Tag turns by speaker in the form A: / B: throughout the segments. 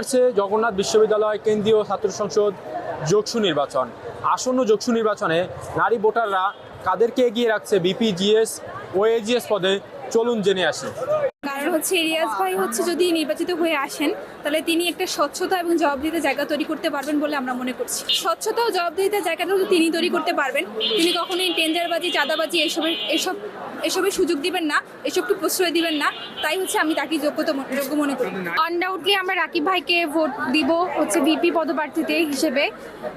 A: আসছে জগন্নাথ বিশ্ববিদ্যালয় কেন্দ্রীয় ছাত্র সংসদ যোগসু নির্বাচন। আসন্ন যোগসু নির্বাচনে নারী ভোটাররা কাদেরকে এগিয়ে রাখছে বিপি, জিএস ও এজিএস পদে, চলুন জেনে আসি।
B: কারণ রিয়াজ ভাই যদি নির্বাচিত হয়ে আসেন তাহলে তিনি একটা স্বচ্ছতা এবং জবাবদিহিতার জায়গা তৈরি করতে পারবেন বলে আমরা মনে করছি। স্বচ্ছতা ও জবাবদিহিতার জায়গাটা তিনি তৈরি করতে পারবেন। তিনি কখনোই টেন্ডারবাজি, চাঁদাবাজি এসবের সুযোগ দিবেন না, এসবকে প্রশ্রয় দিবেন না। তাই আমি তাকে যোগ্য মনে করি।
C: আনডাউটলি আমরা রাকিব ভাইকে ভোট দিব ভিপি পদপ্রার্থীতে হিসেবে,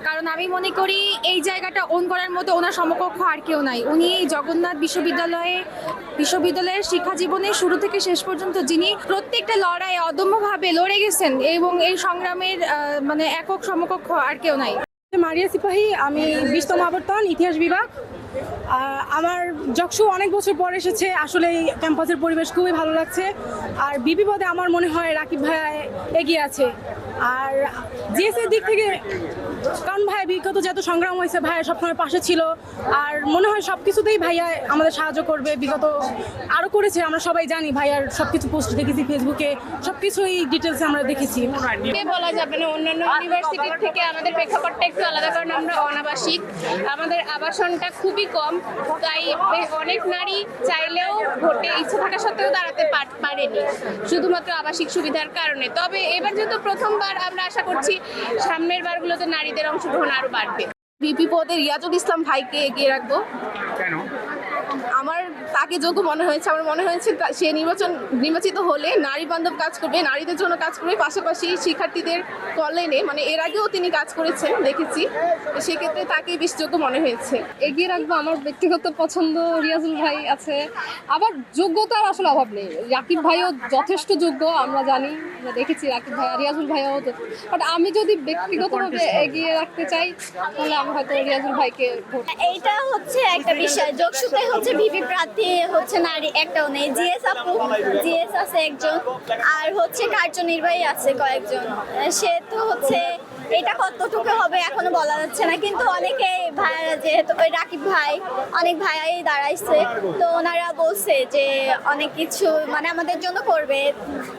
C: কারণ আমি মনে করি এই জায়গাটা ওন করার মতো ওনার সমকক্ষ আর কেউ নাই। উনি জগন্নাথ বিশ্ববিদ্যালয়ের শিক্ষা জীবনে শুরু থেকে শেষ পর্যন্ত যিনি প্রত্যেকটা লড়াইয়ে অদম্যভাবে লড়ে গেছেন এবং এই সংগ্রামের একক সমকক্ষ আর কেউ নাই।
D: মারিয়া সিপাহী, আমি 20তম আবর্তন ইতিহাস বিভাগ। আমার যোগসু অনেক বছর পর এসেছে, আসলে এই ক্যাম্পাসের পরিবেশ খুবই ভালো লাগছে। আর বিপি পদে আমার মনে হয় রাকিব ভাই এগিয়ে আছে। আর জিএসের দিক থেকে কারণ ভাই বিগত যত সংগ্রাম হয়েছে ভাইয়া সবসময় পাশে ছিল, আর মনে হয় সব কিছুতেই ভাইয়া আমাদের সাহায্য করবে। বিগত আরও করেছে, আমরা সবাই জানি। ভাইয়ার সব কিছু পোস্ট দেখেছি ফেসবুকে, সব কিছুই ডিটেলসে আমরা দেখেছি।
C: বলা যাবে না, অন্যান্য ইউনিভার্সিটির থেকে আমাদের প্রেক্ষাপটটা একটু আলাদা, কারণ আমরা অনাবাসিক, আমাদের আবাসনটা খুবই কম। তাই অনেক নারী চাইলেও ভোটে ইচ্ছে থাকা সত্ত্বেও দাঁড়াতে পারেনি শুধুমাত্র আবাসিক সুবিধার কারণে। তবে এবার যেহেতু প্রথমবার, আমরা আশা করছি সামনের বারগুলোতে নারীদের অংশগ্রহণ আরো বাড়বে।
E: বিপি পদে রিয়াজুল ইসলাম ভাইকে এগিয়ে রাখবো।
A: কেন?
E: আমার তাকে যোগ্য মনে হয়েছে। আমার মনে হয়েছে সে নির্বাচিত হলে নারী বান্ধব কাজ করবে, নারীদের জন্য কাজ করবে, পাশাপাশি শিক্ষার্থীদের কল্যাণে, এর আগেও তিনি কাজ করেছেন দেখেছি, সেক্ষেত্রে তাকে বেশ যোগ্য মনে হয়েছে।
F: এগিয়ে রাখবো। আমার ব্যক্তিগত পছন্দ রিয়াজুল ভাই আছে, আবার যোগ্যতার আসলে অভাব নেই। রাকিব ভাইও যথেষ্ট যোগ্য, আমরা জানি, আমরা দেখেছি রাকিব ভাই, রিয়াজুল ভাইও। বাট আমি যদি ব্যক্তিগতভাবে এগিয়ে রাখতে চাই তাহলে আমি হয়তো রিয়াজুল ভাইকে ভোট।
G: এইটা একটা বিষয়, যোগসুতে ভিপি প্রার্থী নারী একটাও নেই। জিএস আছে একজন, আর কার্যনির্বাহী আছে কয়েকজন। সে তো এটা কতটুকু হবে এখনো বলা যাচ্ছে না, কিন্তু অনেকে ভাইয়ারা, যেহেতু ওই রাকিব ভাই, অনেক ভাইয়াই দাঁড়াইছে, তো ওনারা বলছে যে অনেক কিছু আমাদের জন্য করবে।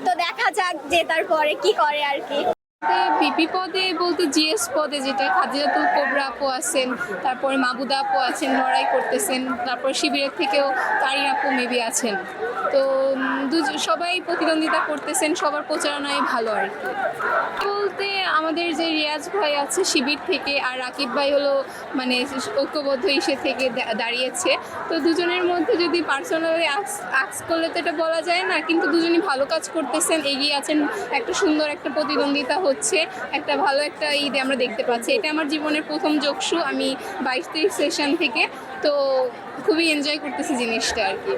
G: তো দেখা যাক যে তারপরে কি করে আর কি।
C: বিপি পদে বলতে জিএস পদে যেটা খাদিজাতুল কোবরা আপু আছেন, তারপরে মাহবুদা আপু আছেন, লড়াই করতেছেন, তারপর শিবিরের থেকেও তারিন আপু মেবি আছেন। তো সবাই প্রতিদ্বন্দ্বিতা করতেছেন, সবার প্রচারণায় ভালো আর কি। বলতে আমাদের যে রিয়াজ ভাই আছে শিবির থেকে, আর রাকিব ভাই হলো ঐক্যবদ্ধ ইসে থেকে দাঁড়িয়েছে। তো দুজনের মধ্যে যদি পার্সোনালি আক্স করলে তো এটা বলা যায় না, কিন্তু দুজনই ভালো কাজ করতেছেন, এগিয়ে আছেন, একটা সুন্দর একটা প্রতিদ্বন্দ্বিতা হচ্ছে, একটা ভালো একটা ঈদে আমরা দেখতে পাচ্ছি। এটা আমার জীবনের প্রথম যোগসু, আমি 22-23 সেশন থেকে, তো খুবই এনজয় করতেছি জিনিসটা আর কি।